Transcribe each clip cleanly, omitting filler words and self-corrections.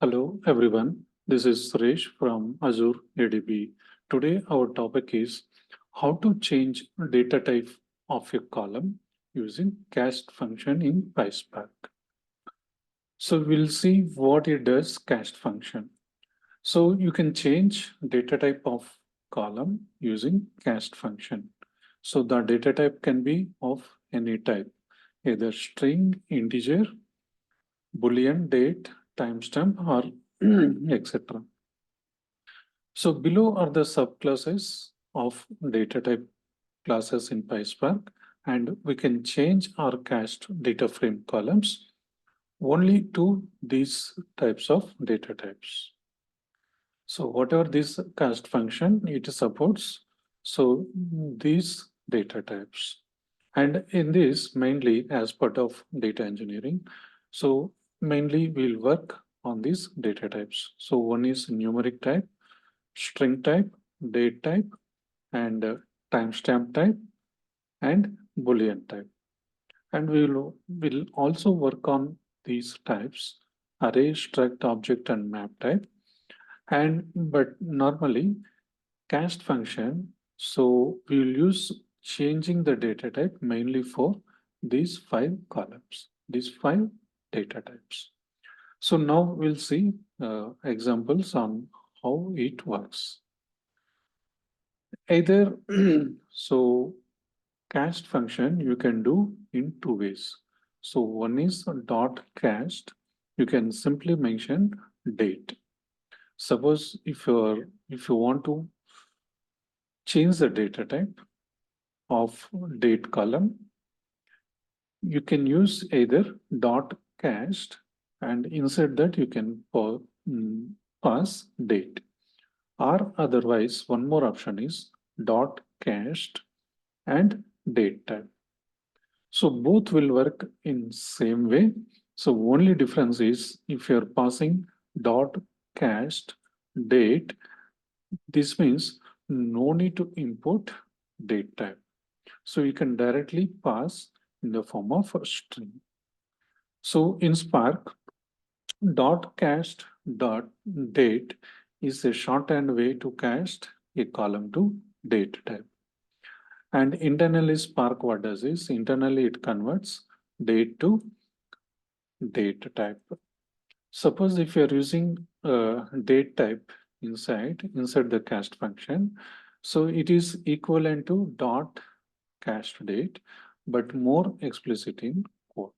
Hello everyone, this is Suresh from Azure ADB. Today our topic is how to change data type of a column using cast function in PySpark. So we'll see what it does cast function. So you can change data type of column using cast function. So the data type can be of any type, either string, integer, boolean, date, timestamp, or etc. So below are the subclasses of data type classes in PySpark, and we can change or cast data frame columns only to these types of data types. So whatever this cast function it supports, so these data types. And in this, mainly as part of data engineering, so mainly we'll work on these data types. So one is numeric type, string type, date type, and timestamp type, and boolean type. And will also work on these types: array, struct, object, and map type. And but normally cast function, so we will use changing the data type mainly for these five columns, these five data types. So now we'll see examples on how it works. Either so cast function you can do in two ways. So one is dot cast. You can simply mention date. Suppose if you want to change the data type of date column, you can use either dot cast, and inside that you can pass date, or otherwise one more option is dot cast and date type. So both will work in same way. So only difference is if you're passing dot cast date, this means no need to import date type. So you can directly pass in the form of a string. So in Spark, dot cast dot date is a shorthand way to cast a column to date type. And internally Spark what does is internally it converts date to date type. Suppose if you're using date type inside the cast function, so it is equivalent to dot cast date, but more explicit in quote.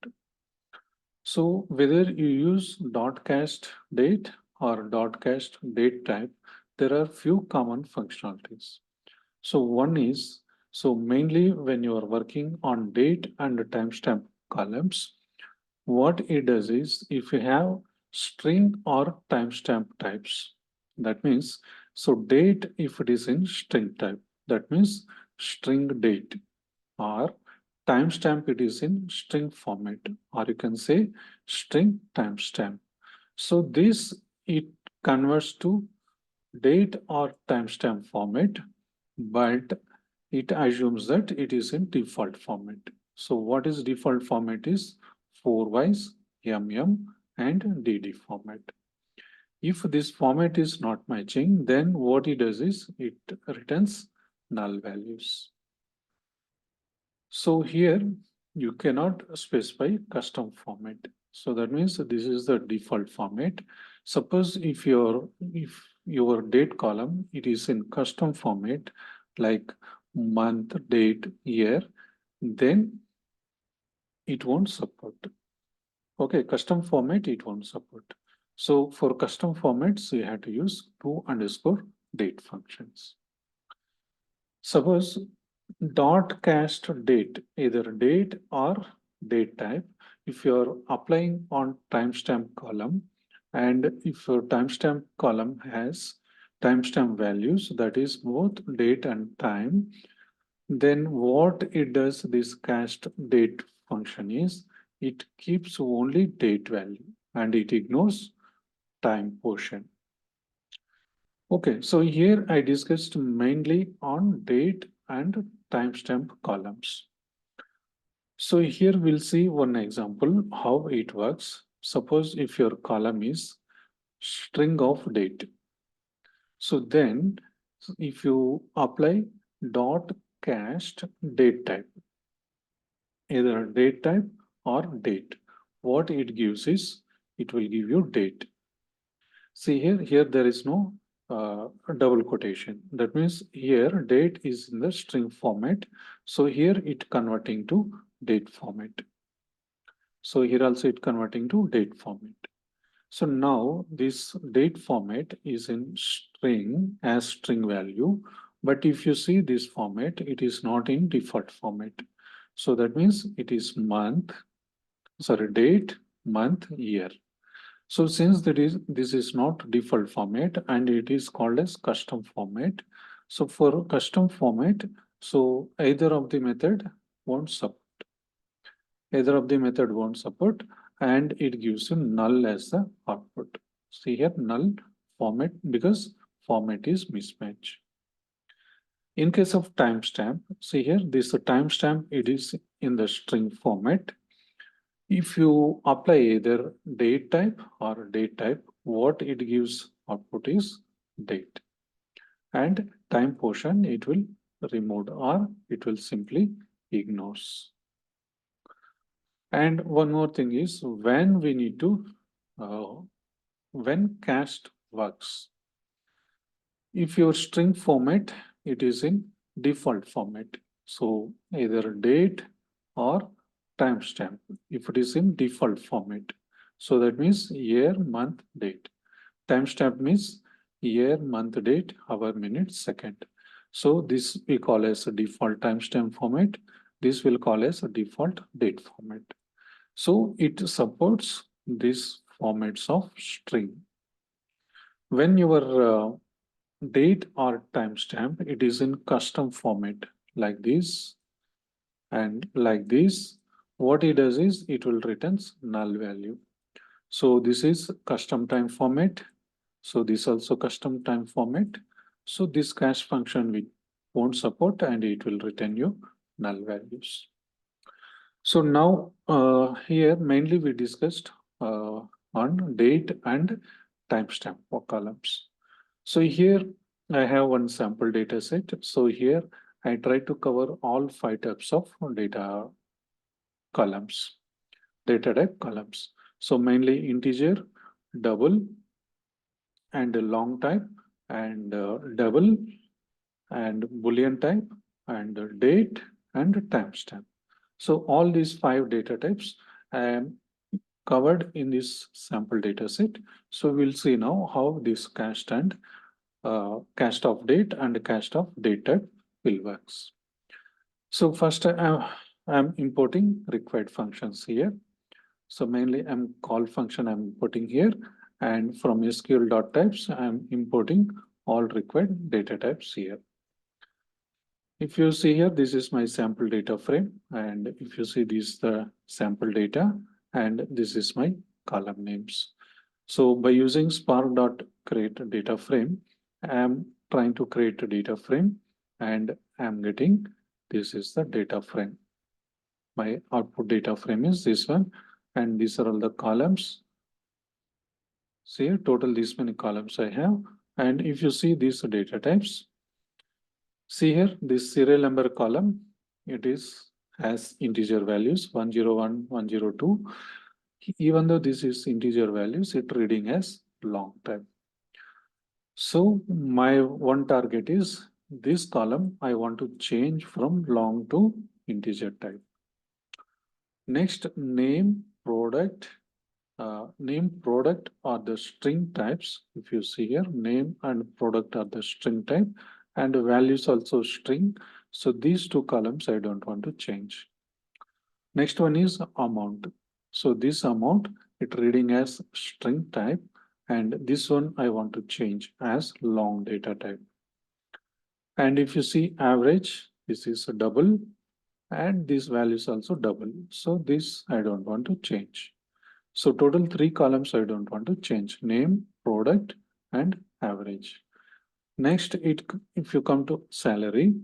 So whether you use dot cast date or dot cast date type, there are few common functionalities. So one is, so mainly when you are working on date and timestamp columns, what it does is if you have string or timestamp types, that means, so date if it is in string type, that means string date, or timestamp it is in string format, or you can say string timestamp. So this it converts to date or timestamp format, but it assumes that it is in default format. So what is default format is 4-wise, and DD format. If this format is not matching, then what it does is it returns null values. So here you cannot specify custom format. So that means this is the default format. Suppose if your date column it is in custom format like month, date, year, then it won't support. Okay, custom format it won't support. So for custom formats, you have to use to_date functions. Suppose dot cast date, either date or date type, if you're applying on timestamp column, and if your timestamp column has timestamp values, that is both date and time, then what it does, this cast date function is, it keeps only date value and it ignores time portion. Okay, so here I discussed mainly on date and timestamp columns. So here we'll see one example how it works. Suppose if your column is string of date. So then if you apply dot cast date type, either date type or date, what it gives is it will give you date. See here there is no double quotation. That means here date is in the string format. So here it converting to date format. So here also it converting to date format. So now this date format is in string as string value. But if you see this format, it is not in default format. So that means it is month, sorry, date, month, year. So since this is not default format and it is called as custom format. So for custom format, so either of the method won't support. Either of the method won't support and it gives you null as the output. See here null format because format is mismatch. In case of timestamp, see here this timestamp, it is in the string format. If you apply either date type or date type, what it gives output is date. And time portion it will remove or it will simply ignores. And one more thing is when we need to, when cast works. If your string format, it is in default format. So either date or timestamp, if it is in default format. So that means year, month, date. Timestamp means year, month, date, hour, minute, second. So this we call as a default timestamp format. This will call as a default date format. So it supports these formats of string. When your date or timestamp, it is in custom format like this and like this. What it does is it will returns null value. So this is custom time format. So this also custom time format. So this cast function we won't support and it will return you null values. So now here mainly we discussed on date and timestamp for columns. So here I have one sample data set. So here I try to cover all 5 types of data columns, data type columns. So mainly integer, double, and long type, and double, and Boolean type, and date, and timestamp. So all these 5 data types I am covered in this sample data set. So we'll see now how this cast and cast of date and cast of date type will works. So first I'm importing required functions here. So mainly I'm call function I'm importing here, and from SQL.types I'm importing all required data types here. If you see here, this is my sample data frame, and if you see this is the sample data, and this is my column names. So by using spark.create data frame, I am trying to create a data frame and I am getting this is the data frame. My output data frame is this one, and these are all the columns. See here, total this many columns I have. And if you see these data types, see here, this serial number column, it is has integer values 101, 102. Even though this is integer values, it reading as long time. So my one target is this column I want to change from long to integer type. Next, name, product are the string types. If you see here, name and product are the string type, and the values also string. So these 2 columns I don't want to change. Next one is amount. So this amount it reading as string type, and this one I want to change as long data type. And if you see average, this is a double, and this value is also double. So this I don't want to change. So total 3 columns I don't want to change: name, product, and average. Next, if you come to salary,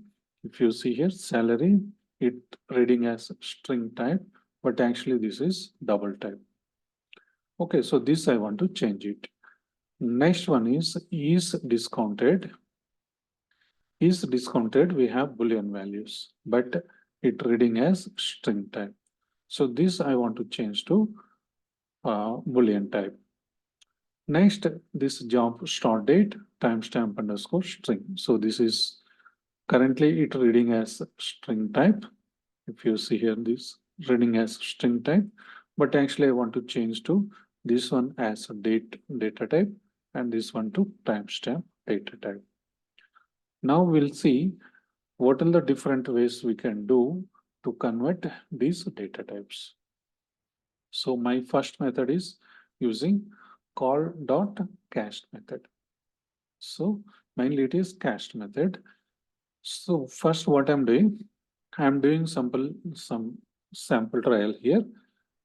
if you see here salary, it reading as string type, but actually this is double type. Okay, so this I want to change it. Next one is discounted. Is discounted, we have Boolean values, but it reading as string type. So this I want to change to Boolean type. Next, this job start date timestamp underscore string. So this is currently it reading as string type. If you see here, this reading as string type, but actually I want to change to this one as a data type and this one to timestamp data type. Now we'll see what are the different ways we can do to convert these data types. So my first method is using call.cast method. So mainly it is cast method. So first what I'm doing some sample trial here.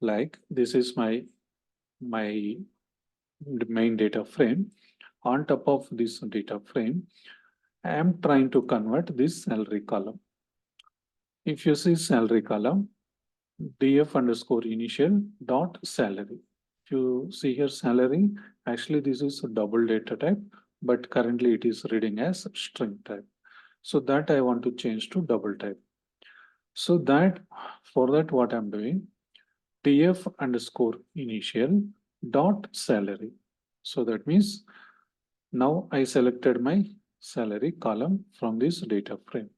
Like this is my main data frame. On top of this data frame, I am trying to convert this salary column. If you see salary column, df underscore initial dot salary. If you see here salary, actually this is a double data type, but currently it is reading as string type. So that I want to change to double type. So that for that what I'm doing, df underscore initial dot salary. So that means now I selected my salary column from this data frame.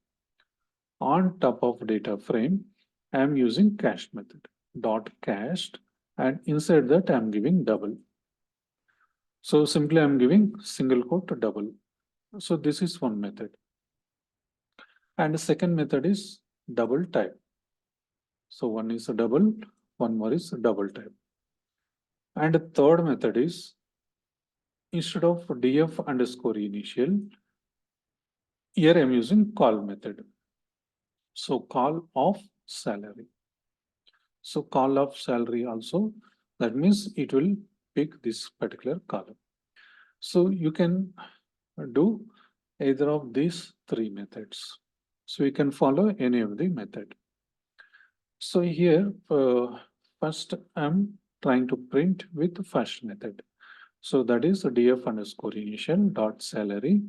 On top of data frame, I am using cast method dot cast, and inside that I am giving double. So simply I am giving single quote to double. So this is one method. And the second method is double type. So one is a double, one more is a double type. And the third method is instead of df underscore initial, here I am using call method. So call of salary. So call of salary also, that means it will pick this particular column. So you can do either of these three methods. So you can follow any of the method. So here, first I'm trying to print with the first method. So that is df underscore initial dot salary,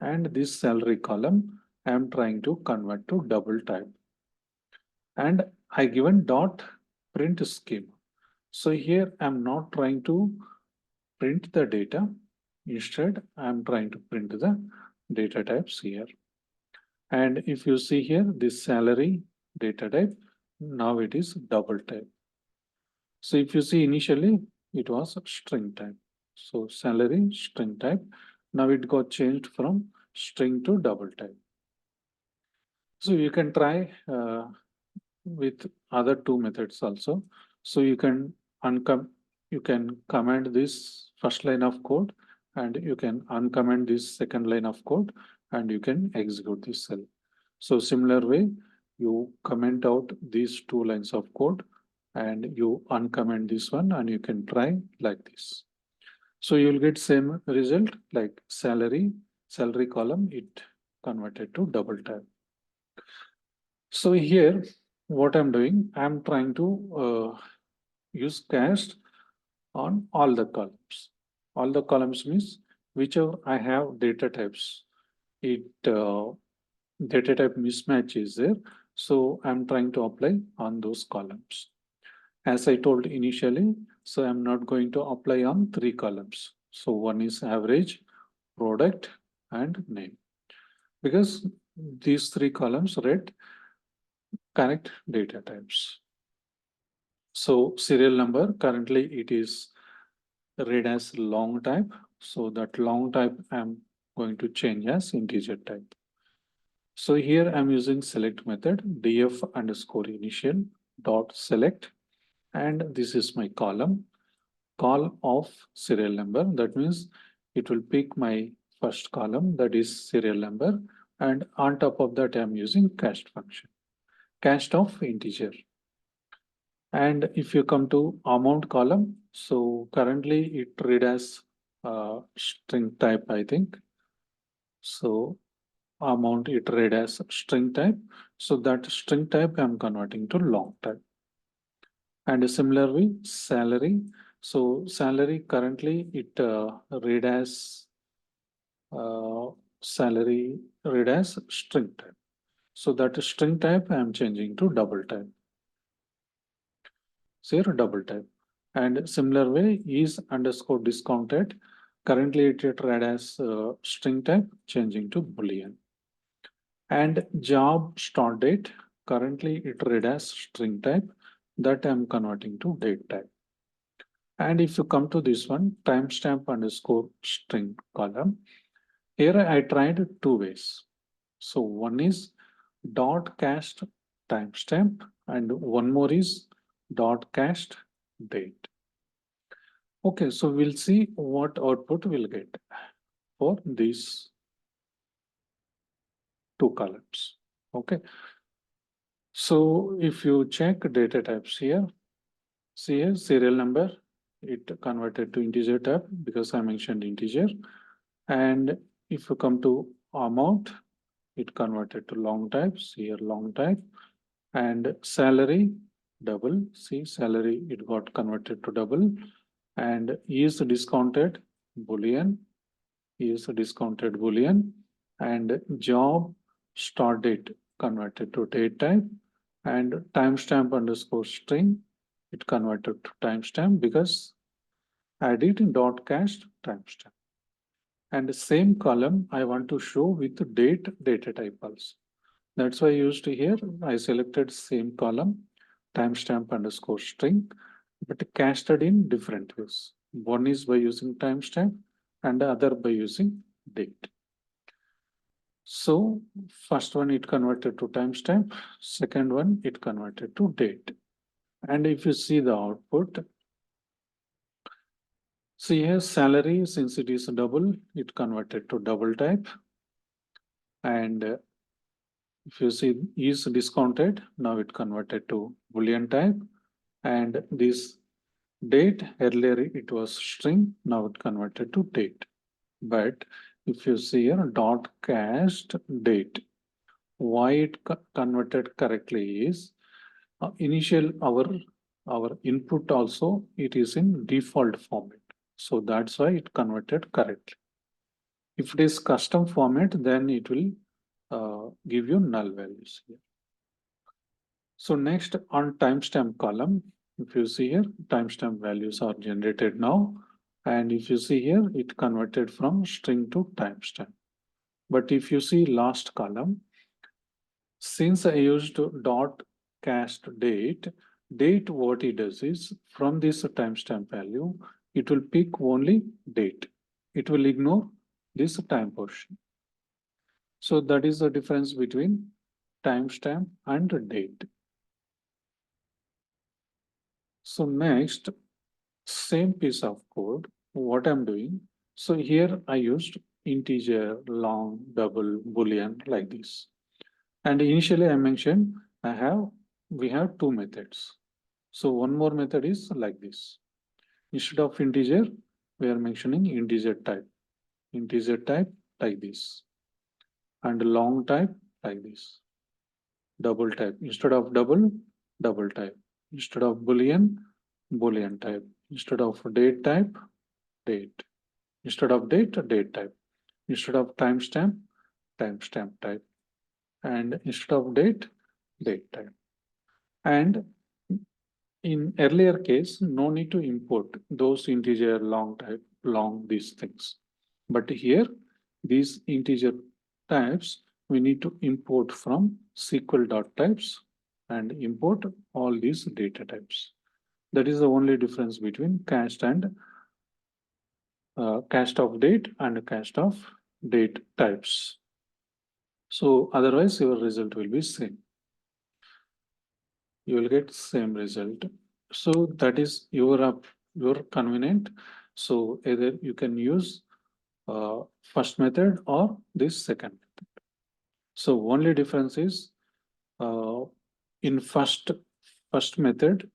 and this salary column I'm trying to convert to double type. And I given dot print schema. So here I'm not trying to print the data. Instead, I'm trying to print the data types here. And if you see here, this salary data type, now it is double type. So if you see initially, it was string type. So salary string type. Now it got changed from string to double type. So you can try with other two methods also. So you can comment this first line of code, and you can uncomment this second line of code, and you can execute this cell. So similar way, you comment out these two lines of code and you uncomment this one, and you can try like this. So you'll get same result like salary column, it converted to double type. So here, what I'm doing, I'm trying to use cast on all the columns. All the columns means whichever I have data types, it data type mismatch is there. So I'm trying to apply on those columns. As I told initially, so I'm not going to apply on three columns. So one is average, product, and name. Because these three columns read correct data types. So serial number, currently it is read as long type. So that long type I'm going to change as integer type. So here I'm using select method df underscore initial dot select, and this is my column call of serial number. That means it will pick my first column, that is serial number, and on top of that I'm using cast function, cast of integer. And if you come to amount column, so currently it read as string type, I think. So amount it read as string type. So that string type I'm converting to long type. And similarly, salary. So salary currently it read as salary read as string type. So that string type I am changing to double type. So here double type. And similar way is underscore discounted. Currently it read as string type, changing to boolean. And job start date, currently it read as string type, that I'm converting to date type. And if you come to this one, timestamp underscore string column, here I tried two ways. So one is dot cast timestamp and one more is dot cast date. Okay, so we'll see what output we'll get for these two columns. Okay, so if you check data types here, see here serial number, it converted to integer type because I mentioned integer. And if you come to amount, it converted to long type, see here long type. And salary, double, see salary, it got converted to double. And is discounted, boolean, is discounted boolean. And job start date converted to date type. And timestamp underscore string, it converted to timestamp because I did in dot cast timestamp. And the same column I want to show with date data type also. That's why I used here. I selected same column, timestamp underscore string, but casted in different ways. One is by using timestamp and the other by using date. So first one it converted to timestamp, second one it converted to date. And if you see the output, see here salary, since it is double, it converted to double type. And if you see is discounted, now it converted to boolean type. And this date, earlier it was string, now it converted to date. But if you see here dot cast date, why it converted correctly is initial our input also it is in default format. So that's why it converted correctly. If it is custom format, then it will give you null values here. So next on timestamp column, if you see here, timestamp values are generated now. And if you see here, it converted from string to timestamp. But if you see last column, since I used dot cast date, date what it does is from this timestamp value, it will pick only date. It will ignore this time portion. So that is the difference between timestamp and date. So next, same piece of code, what I'm doing. So here I used integer, long, double, boolean like this. And initially I mentioned we have two methods. So one more method is like this. Instead of integer, we are mentioning integer type like this, and long type like this. Double type, instead of double type. Instead of boolean type. Instead of date type, date. Instead of date type. Instead of timestamp type. And instead of date type. And in earlier case, no need to import those integer long type, long these things. But here, these integer types, we need to import from SQL.types and import all these data types. That is the only difference between cast and cast of date and cast of date types. So otherwise your result will be same. You will get same result. So that is your convenient. So either you can use first method or this second method. So only difference is uh, in first method,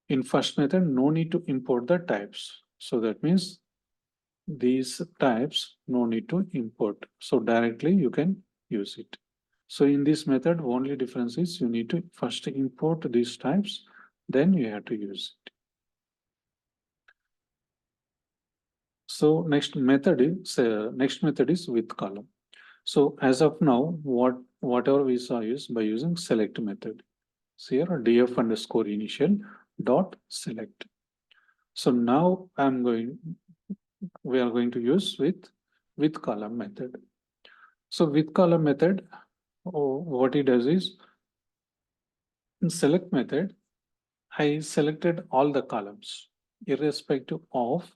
no need to import the types. So that means these types no need to import. So directly you can use it. So in this method, only difference is you need to first import these types, then you have to use it. So next method is with column. So as of now, whatever we saw is by using select method. So here df underscore initial dot select. So now we are going to use with column method. So with column method, what it does is in select method, I selected all the columns irrespective of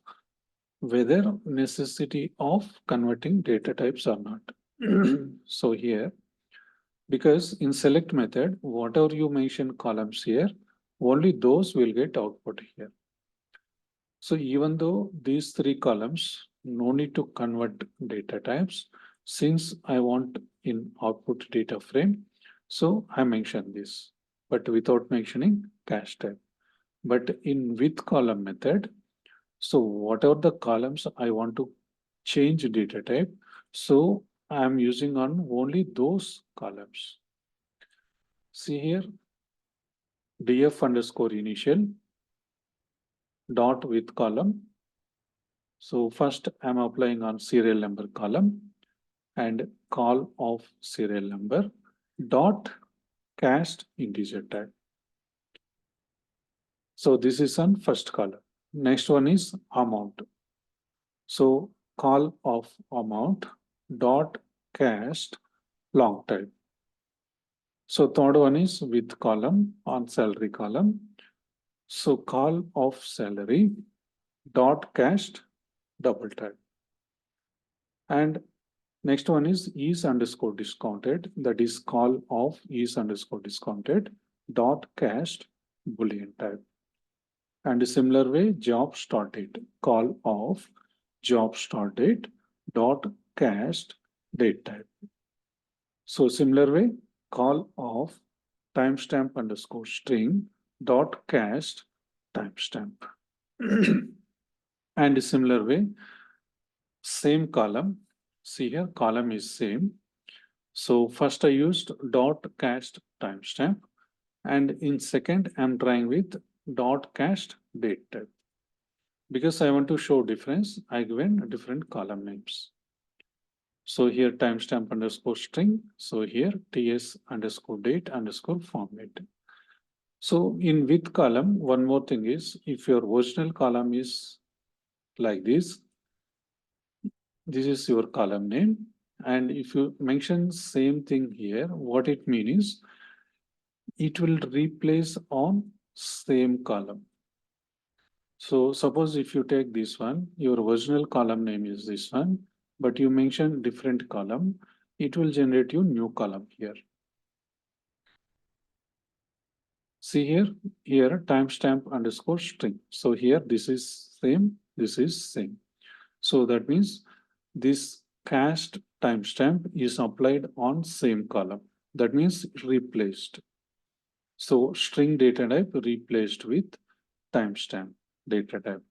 whether necessity of converting data types or not. So here, because in select method, whatever you mention columns here, only those will get output here. So even though these three columns, no need to convert data types, since I want in output data frame, so I mention this, but without mentioning cache type. But in with column method, so whatever the columns I want to change data type, so I am using on only those columns. See here, df underscore initial dot with column. So first I'm applying on serial number column and call of serial number dot cast integer type. So this is on first column. Next one is amount. So call of amount dot cast long type. So third one is with column on salary column. So call of salary dot cast double type. And next one is underscore discounted. That is call of is underscore discounted dot cast boolean type. And a similar way, job start date, call of job start date dot cast date type. So similar way, call of timestamp underscore string dot cast timestamp. And a similar way, same column. See here, column is same. So first I used dot cast timestamp, and in second I'm trying with dot cast date type. Because I want to show difference, I given different column names. So here timestamp underscore string. So here ts underscore date underscore format. So in with column, one more thing is if your original column is like this is your column name. And if you mention same thing here, what it means is it will replace on same column. So suppose if you take this one, your original column name is this one, but you mention different column, it will generate you new column here. See here timestamp underscore string. So here this is same, this is same. So that means this cast timestamp is applied on same column. That means replaced. So string data type replaced with timestamp data type.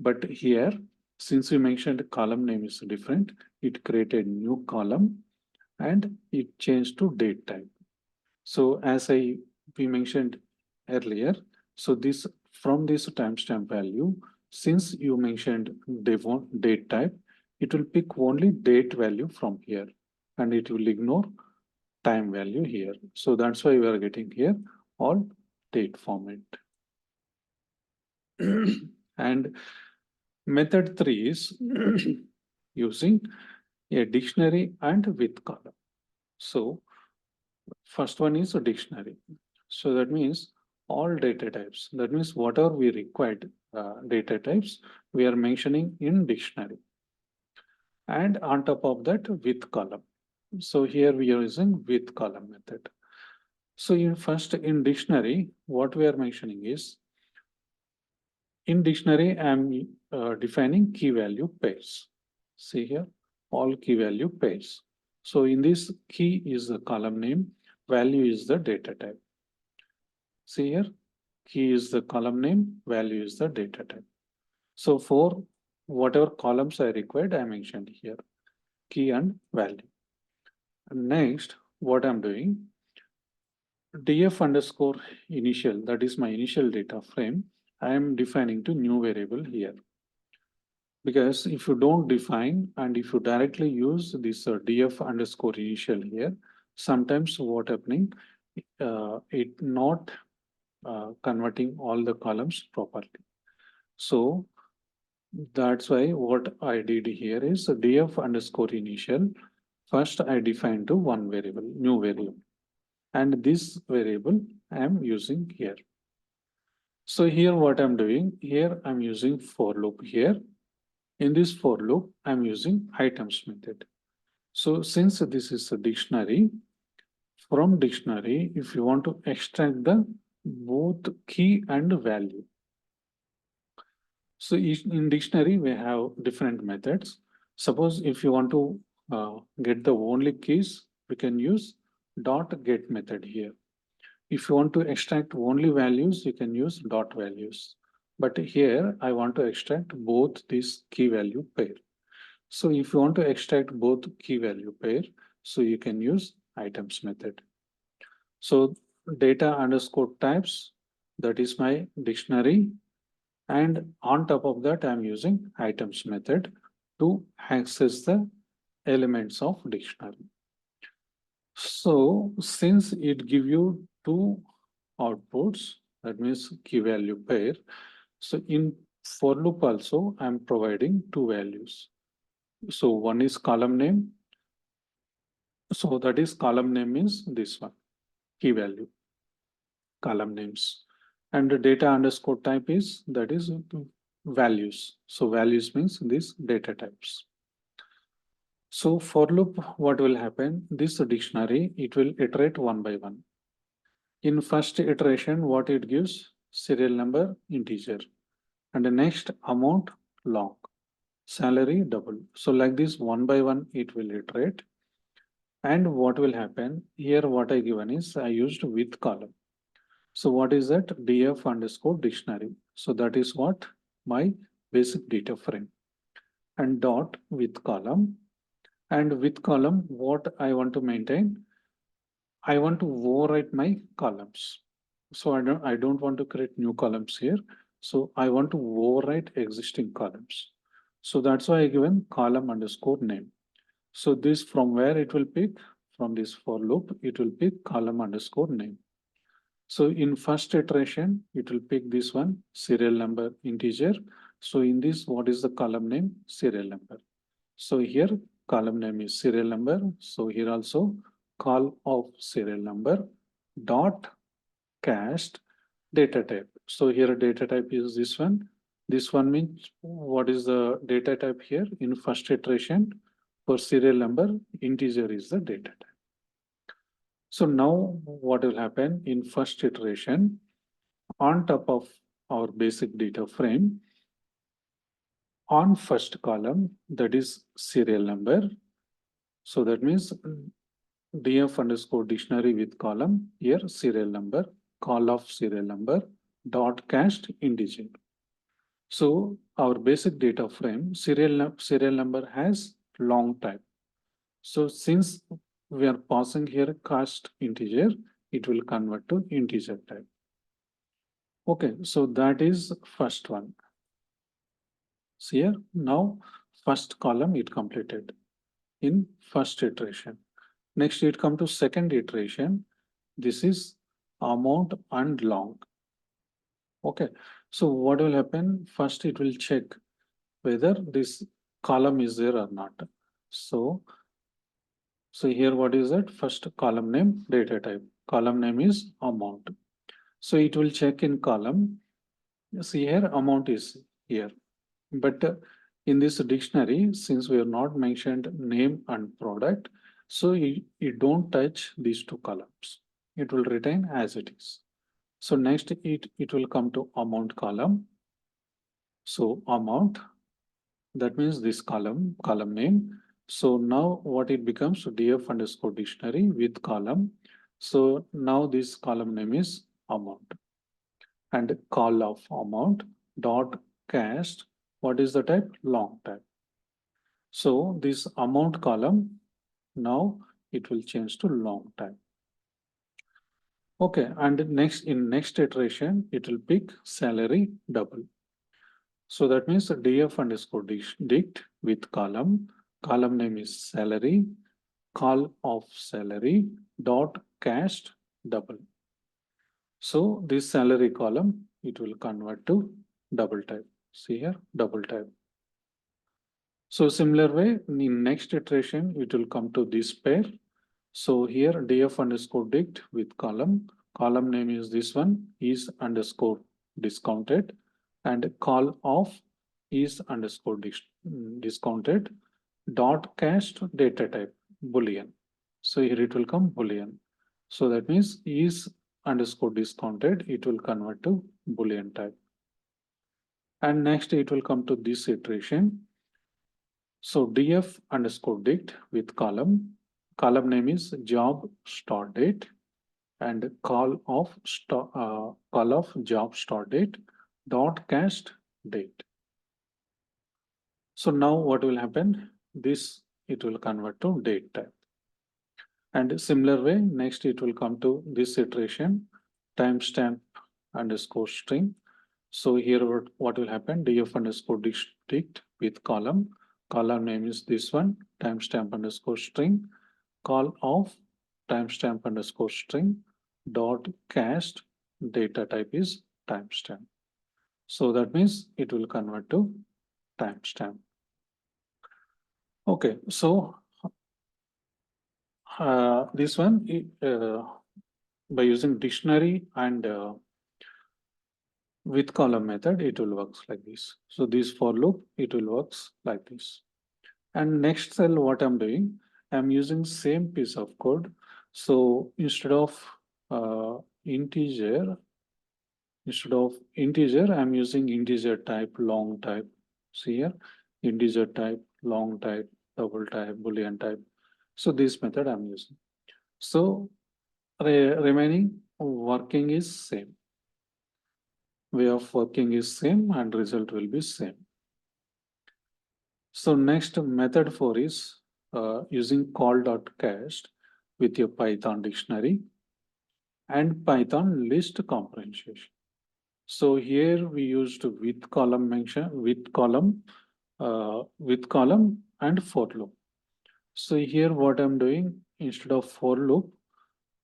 But here, since we mentioned column name is different, it created new column and it changed to date type. So as we mentioned earlier, so this from this timestamp value, since you mentioned date type, it will pick only date value from here and it will ignore time value here. So that's why we are getting here all date format. And method 3 is using a dictionary and with column. So first one is a dictionary. So that means all data types. That means whatever we required data types, we are mentioning in dictionary. And on top of that, with column. So here we are using with column method. So in dictionary, what we are mentioning is in dictionary, I'm defining key value pairs. See here, all key value pairs. So in this, key is the column name, value is the data type. See here, key is the column name, value is the data type. So for whatever columns I required, I mentioned here, key and value. Next, what I'm doing, df underscore initial, that is my initial data frame, I am defining to new variable here. Because if you don't define and if you directly use this df underscore initial here, sometimes what happening, it not converting all the columns properly. So that's why what I did here is df underscore initial. First, I define to one variable, new variable, and this variable I am using here. So here what I'm doing, here I'm using for loop here. In this for loop, I'm using items method. So since this is a dictionary, from dictionary, if you want to extract the both key and value. So in dictionary, we have different methods. Suppose if you want to get the only keys, we can use dot get method here. If you want to extract only values, you can use dot values. But here I want to extract both this key value pair. So if you want to extract both key value pair, so you can use items method. So data underscore types, that is my dictionary. And on top of that, I'm using items method to access the elements of dictionary. So since it give you two outputs, that means key value pair. So in for loop also, I'm providing two values. So one is column name. So that is column name means this one, key value, column names. And the data underscore type is that is values. So values means these data types. So for loop, what will happen? This dictionary, it will iterate one by one. In first iteration, what it gives? Serial number, integer. And the next amount, long. Salary, double. So like this, one by one, it will iterate. And what will happen? Here, what I given is I used with column. So what is that? df underscore dictionary. So that is what my basic data frame. And dot with column. And with column, what I want to maintain, I want to overwrite my columns. So I don't want to create new columns here. So I want to overwrite existing columns. So that's why I given column underscore name. So this from where it will pick, from this for loop, it will pick column underscore name. So in first iteration, it will pick this one, serial number integer. So in this, what is the column name? Serial number. So here column name is serial number. So here also call of serial number dot cast data type. So here data type is this one. This one means what is the data type here? In first iteration for serial number, integer is the data type. So now what will happen in first iteration on top of our basic data frame, on first column, that is serial number. So that means df underscore dictionary with column, here serial number, call of serial number, dot cast integer. So our basic data frame, serial number has long type. So since we are passing here cast integer, it will convert to integer type. Okay, so that is first one. So here now first column it completed in first iteration. Next it come to second iteration. This is amount and long. Okay, so what will happen? First it will check whether this column is there or not. So here what is that? First column name data type. Column name is amount. So it will check in column. See here amount is here. But in this dictionary, since we have not mentioned name and product, so you don't touch these two columns. It will retain as it is. So next it will come to amount column. So amount, that means this column name. So now what it becomes, df underscore dictionary with column. So now this column name is amount and call of amount dot cast. What is the type? Long type. So this amount column, now it will change to long type. Okay, and next in next iteration, it will pick salary double. So that means df underscore dict with column. Column name is salary. Call of salary dot cast double. So this salary column, it will convert to double type. See here, double type. So similar way, in next iteration, it will come to this pair. So here df underscore dict with column. Column name is this one, is underscore discounted, and call of is underscore discounted dot cast data type boolean. So here it will come boolean. So that means is underscore discounted, it will convert to boolean type. And next it will come to this iteration. So df underscore dict with column. Column name is job start date and call of job start date dot cast date. So now what will happen? This it will convert to date type. And similar way, next it will come to this iteration, timestamp underscore string. So here what will happen? Df underscore dict with column. Column name is this one, timestamp underscore string. Call of timestamp underscore string dot cast data type is timestamp. So that means it will convert to timestamp. Okay, so this one by using dictionary and with column method, it will works like this. So this for loop, it will works like this. And next cell, what I'm doing, I'm using same piece of code. So instead of uh, integer, I'm using integer type, long type. See here, integer type, long type, double type, boolean type. So this method I'm using. So remaining working is same. Way of working is same and result will be same. So next method 4 is using call.cast with your Python dictionary and Python list comprehension. So here we used with column and for loop. So here what I'm doing instead of for loop,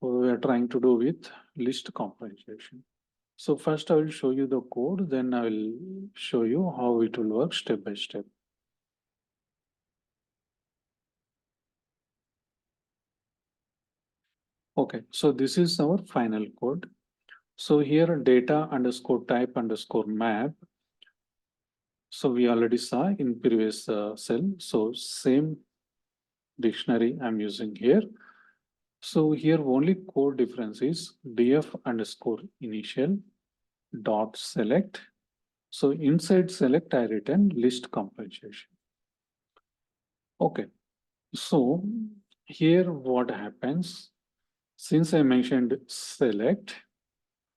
we are trying to do with list comprehension. So first I will show you the code, then I will show you how it will work step by step. Okay, so this is our final code. So here data underscore type underscore map. So we already saw in previous cell. So same dictionary I'm using here. So here only core difference is df underscore initial dot select. So inside select I written list compensation. Okay, so here what happens, since I mentioned select,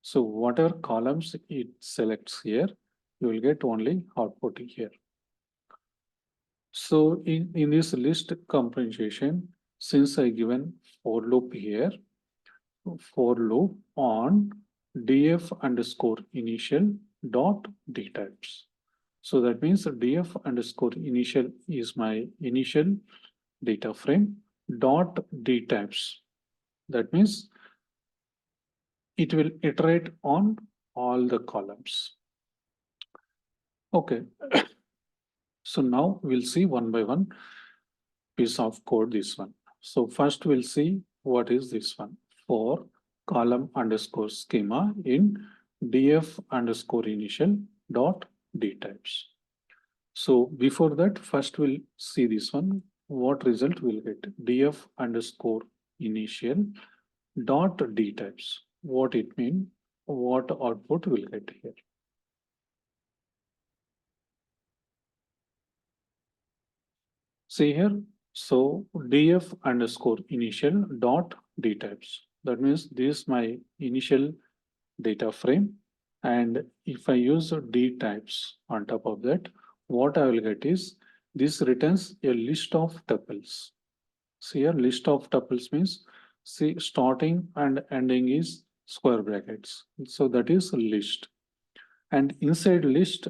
so whatever columns it selects here, you will get only output here. So in this list compensation, since I given for loop here, for loop on df underscore initial dot d types. So that means df underscore initial is my initial data frame dot d types. That means it will iterate on all the columns. Okay. So now we'll see one by one piece of code, this one. So first we'll see what is this one for column underscore schema in df underscore initial dot d types. So before that, first we'll see this one. What result we'll get? Df underscore initial dot d types. What it mean? What output we'll get here? See here. So df underscore initial dot d types. That means this is my initial data frame. And if I use d types on top of that, what I will get is this returns a list of tuples. See here, list of tuples means see starting and ending is square brackets. So that is a list. And inside list,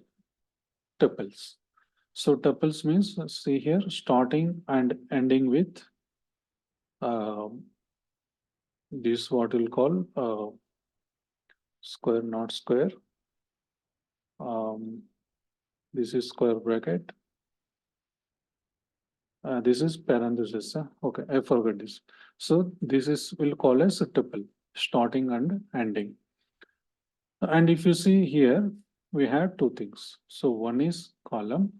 tuples. So tuples means, see here, starting and ending with this what we'll call square, not square. Um, this is square bracket. This is parenthesis. Okay, I forgot this. So this is will call as a tuple, starting and ending. And if you see here, we have two things. So one is column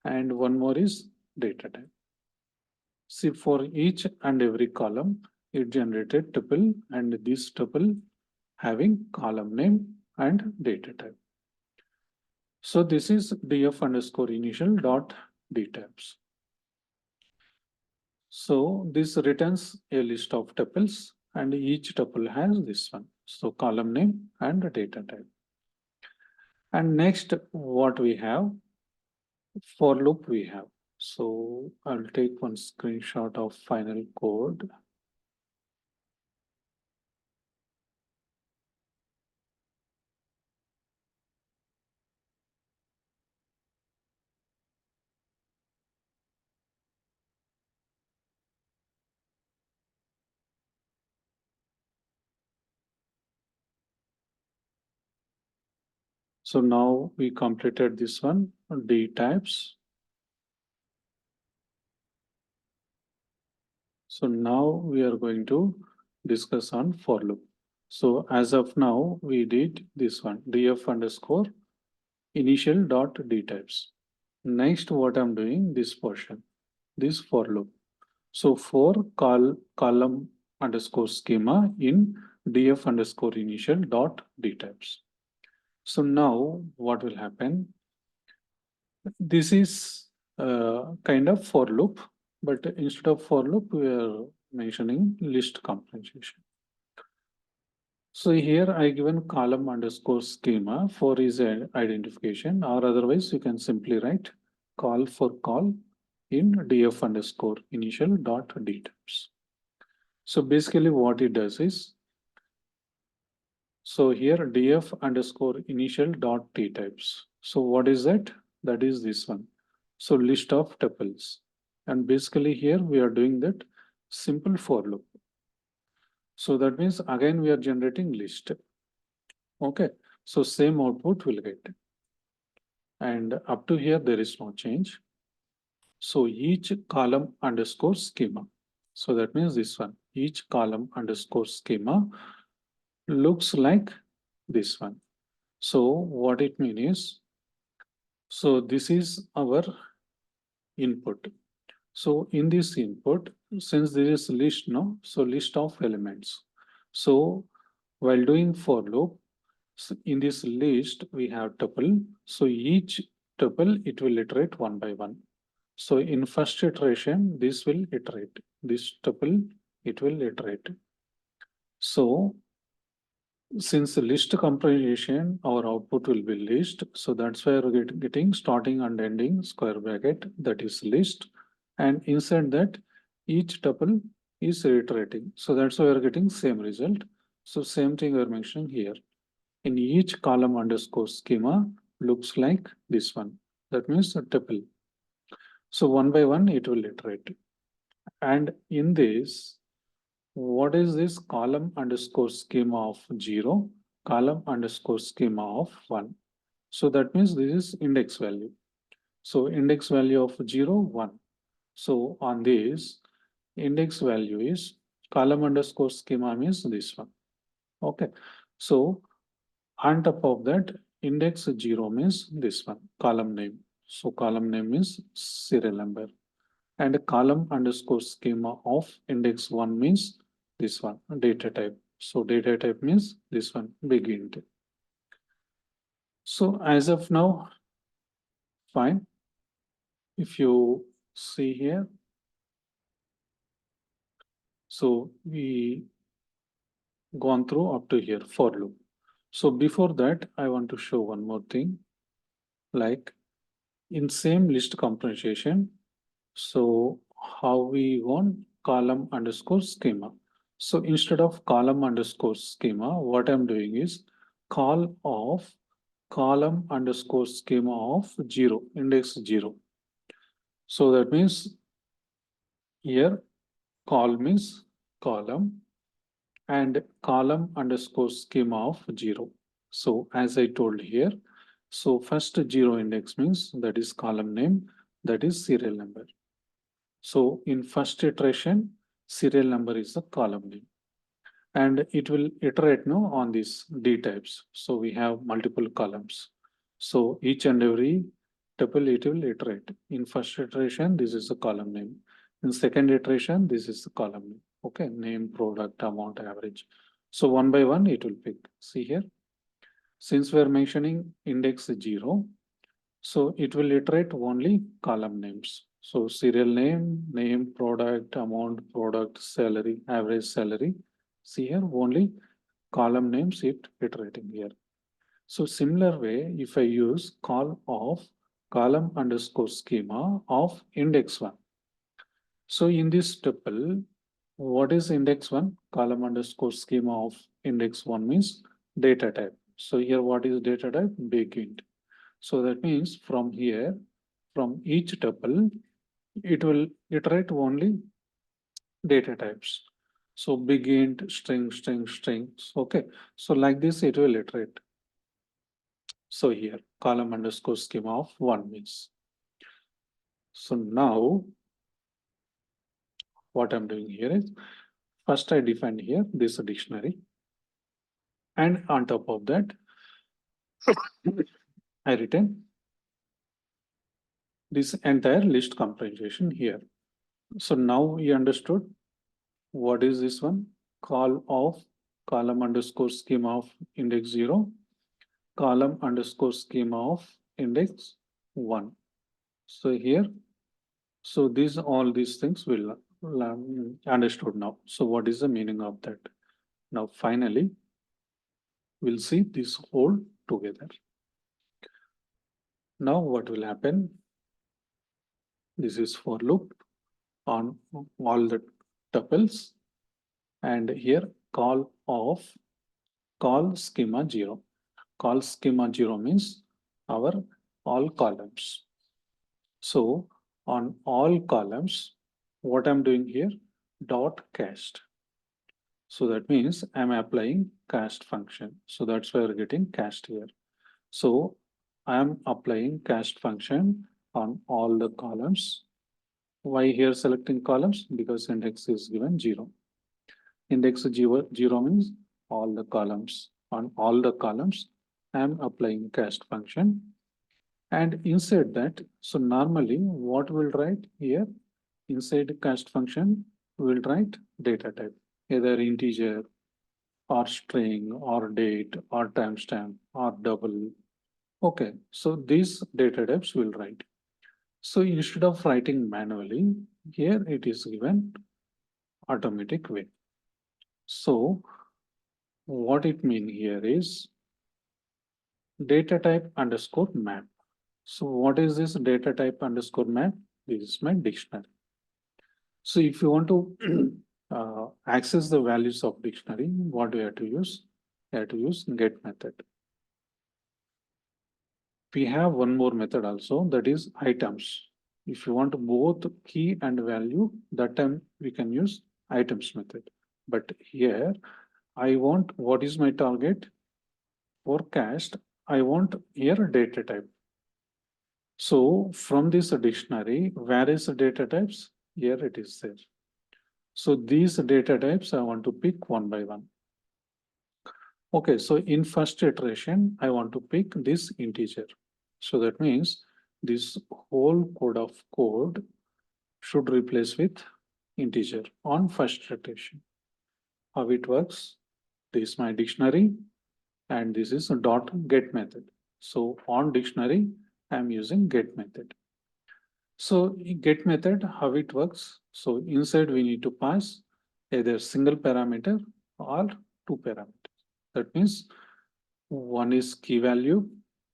and one more is data type. See, for each and every column, it generated tuple, and this tuple having column name and data type. So this is df underscore initial dot dtypes. So this returns a list of tuples, and each tuple has this one. So column name and data type. And next, what we have, for loop we have. So I'll take one screenshot of final code. So now we completed this one, D types. So now we are going to discuss on for loop. So as of now, we did this one, df underscore initial dot D types. Next, what I'm doing, this portion, this for loop. So for column underscore schema in df underscore initial dot D types. So now what will happen? This is kind of for loop, but instead of for loop, we are mentioning list compensation. So here I given column underscore schema for is identification, or otherwise you can simply write call for call in df underscore initial dot D types. So basically what it does is, so here df underscore initial dot T types. So what is that? That is this one. So list of tuples. And basically here we are doing that simple for loop. So that means again we are generating list. Okay. So same output will get. And up to here there is no change. So each column underscore schema. So that means this one. Each column underscore schema looks like this one. So what it means is, so this is our input. So in this input, since there is list, no, so list of elements. So while doing for loop, in this list we have tuple. So each tuple it will iterate one by one. So in first iteration, this will iterate. This tuple it will iterate. So since the list comparison, our output will be list. So that's why we're getting starting and ending square bracket, that is list. And inside that, each tuple is reiterating. So that's why we're getting same result. So same thing we're mentioning here. In each column underscore schema looks like this one. That means a tuple. So one by one, it will iterate. And in this, what is this column underscore schema of 0, column underscore schema of 1? So that means this is index value. So index value of 0, 1. So on this, index value is column underscore schema means this one. Okay. So on top of that, index 0 means this one, column name. So column name is serial number. And a column underscore schema of index 1 means this one, data type. So data type means this one, big int. So as of now, fine. If you see here, so we gone through up to here for loop. So before that, I want to show one more thing, like in same list compensation. So how we want column underscore schema. So instead of column underscore schema, what I'm doing is call of column underscore schema of 0, index 0. So that means here col means column and column underscore schema of 0. So as I told here, so first 0 index means that is column name, that is serial number. So in first iteration, serial number is the column name. And it will iterate now on these D types. So we have multiple columns. So each and every tuple it will iterate. In first iteration, this is the column name. In second iteration, this is the column name. Okay, name, product, amount, average. So one by one, it will pick. See here. Since we are mentioning index 0, so it will iterate only column names. So serial name, product, amount, product, salary, average salary. See here, only column names it iterating here. So similar way, if I use call of column underscore schema of index 1. So in this tuple, what is index 1? Column underscore schema of index 1 means data type. So here what is data type? Big int. So that means from here, from each tuple, it will iterate only data types. So big int, strings. Okay. So like this, it will iterate. So here, column underscore schema of 1 means. So now, what I'm doing here is, first I defined here this dictionary. And on top of that, I written this entire list comprehension here. So now you understood what is this one? Call of column underscore schema of index 0, column underscore schema of index 1. So here, so all these things will understood now. So what is the meaning of that? Now finally, we'll see this whole together. Now what will happen? This is for loop on all the tuples, and here call schema 0. Call schema 0 means our all columns. So on all columns, what I'm doing here, dot cast. So that means I'm applying cast function. So that's why we're getting cast here. So I'm applying cast function on all the columns. Why here selecting columns? Because index is given 0. Index 0 means all the columns. On all the columns, I'm applying cast function. And inside that, so normally what we'll write here, inside cast function, we'll write data type, either integer or string or date or timestamp or double. Okay, so these data types will write. So instead of writing manually, here it is given automatic way. So what it means here is data type underscore map. So what is this data type underscore map? This is my dictionary. So if you want to access the values of dictionary, what do you have to use? You have to use get method. We have one more method also, that is items. If you want both key and value, that time we can use items method. But here I want, what is my target? For cast, I want here data type. So from this dictionary, where is the data types? Here it is there. So these data types I want to pick one by one. Okay, so in first iteration, I want to pick this integer. So that means this whole code should replace with integer on first iteration. How it works? This is my dictionary and this is a dot get method. So on dictionary, I'm using get method. So get method, how it works? So inside we need to pass either single parameter or two parameters. That means one is key value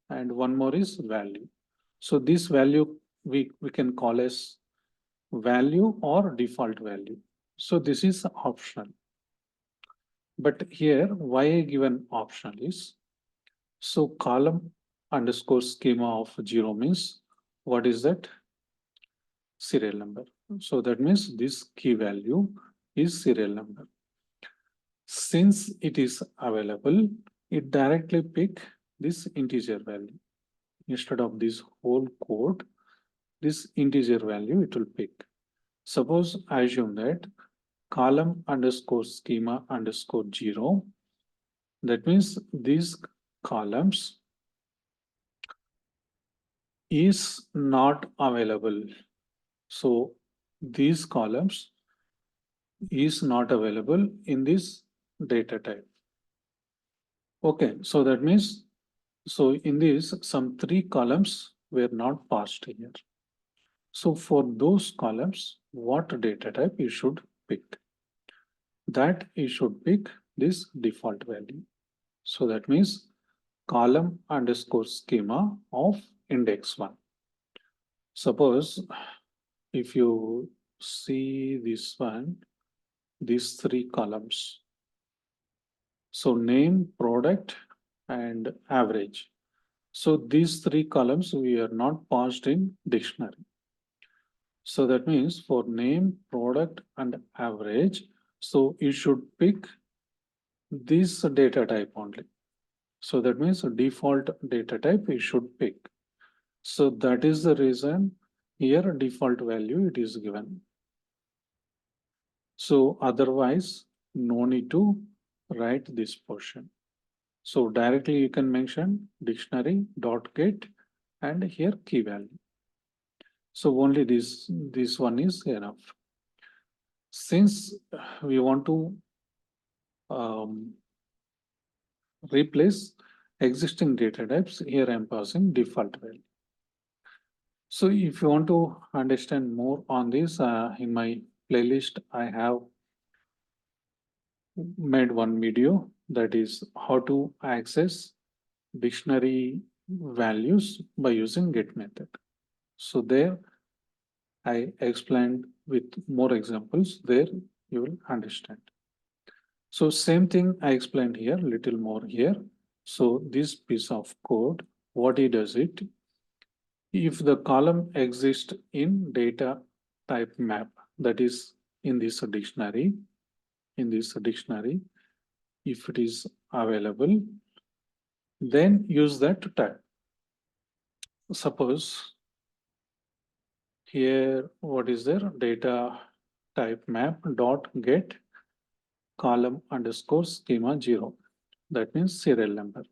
and one more is value. So this value we can call as value or default value. So this is optional. But here, why I given optional is, so column underscore schema of 0 means what is that? Serial number. So that means this key value is serial number. Since it is available, it directly pick this integer value. Instead of this whole code, this integer value it will pick. Suppose I assume that column underscore schema underscore 0. That means these columns is not available. So these columns is not available in this data type. Okay, so that means, so in this, some three columns were not passed here. So for those columns, what data type you should pick? That you should pick this default value. So that means column underscore schema of index 1. Suppose if you see this one, these three columns. So name, product, and average. So these three columns we are not passed in dictionary. So that means for name, product, and average, so you should pick this data type only. So that means default data type you should pick. So that is the reason here default value it is given. So otherwise, no need to write this portion. So directly you can mention dictionary dot get and here key value. So only this one is enough. Since we want to replace existing data types, here I am passing default value. So if you want to understand more on this, in my playlist, I have made one video that is how to access dictionary values by using get method. So there I explained with more examples, there you will understand. So same thing I explained here, little more here. So this piece of code, what it does it, if the column exists in data type map, that is in this dictionary, if it is available, then use that type. Suppose here, what is there? Data type map dot get column underscore schema 0. That means serial number.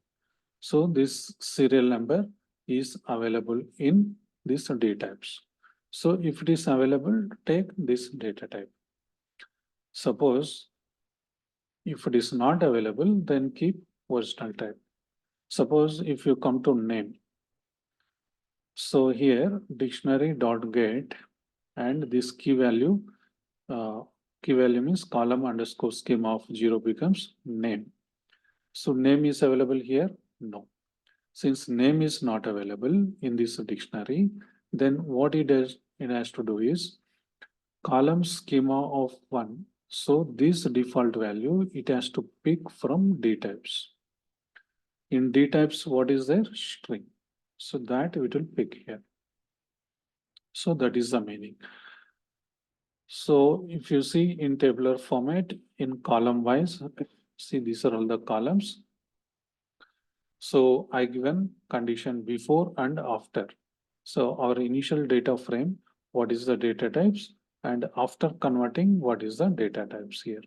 So this serial number is available in these data types. So if it is available, take this data type. Suppose if it is not available, then keep original type. Suppose if you come to name. So here dictionary dot get and this key value means column underscore schema of 0 becomes name. So name is available here? No. Since name is not available in this dictionary, then what it has to do is column schema of 1. So this default value, it has to pick from D types. In D types, what is there? String. So that it will pick here. So that is the meaning. So if you see in tabular format, in column wise, see these are all the columns. So I given condition before and after. So our initial data frame, what is the data types? And after converting, what is the data types here?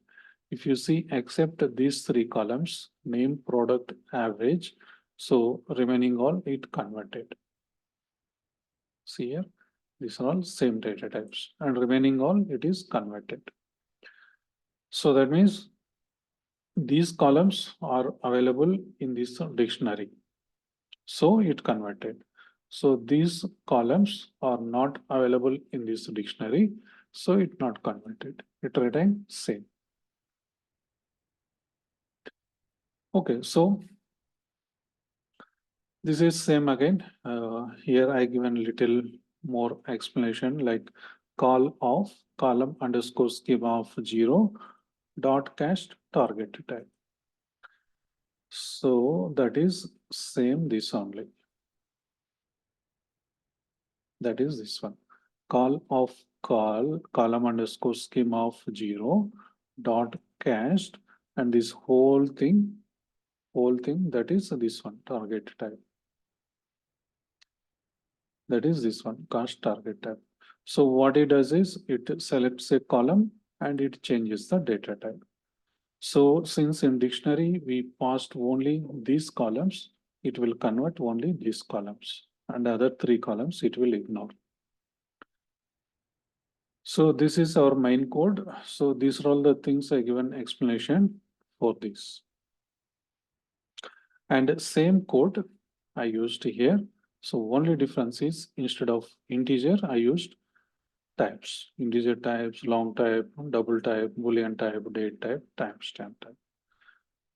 If you see, except these three columns, name, product, average, so remaining all it converted. See here, these are all same data types and remaining all it is converted. So that means these columns are available in this dictionary. So it converted. So these columns are not available in this dictionary. So it not converted. It retained same. Okay, so this is same again. Here I given little more explanation like call of column underscore schema of 0 dot cast target type. So that is same this only. that is this one. Column underscore schema of 0 dot cast, and this whole thing that is this one, target type. That is this one, cast target type. So what it does is it selects a column and it changes the data type. So since in dictionary we passed only these columns, it will convert only these columns, and the other 3 columns it will ignore. So this is our main code. So these are all the things I given explanation for this. And same code I used here. So only difference is instead of integer, I used types, integer types, long type, double type, boolean type, date type, timestamp type.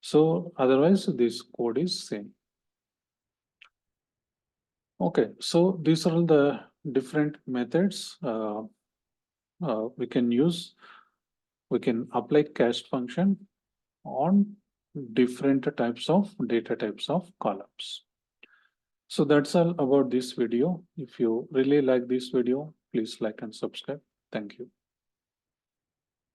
So otherwise this code is same. Okay, so these are all the different methods we can use. We can apply cast function on different types of data types of columns. So that's all about this video. If you really like this video, please like and subscribe. Thank you.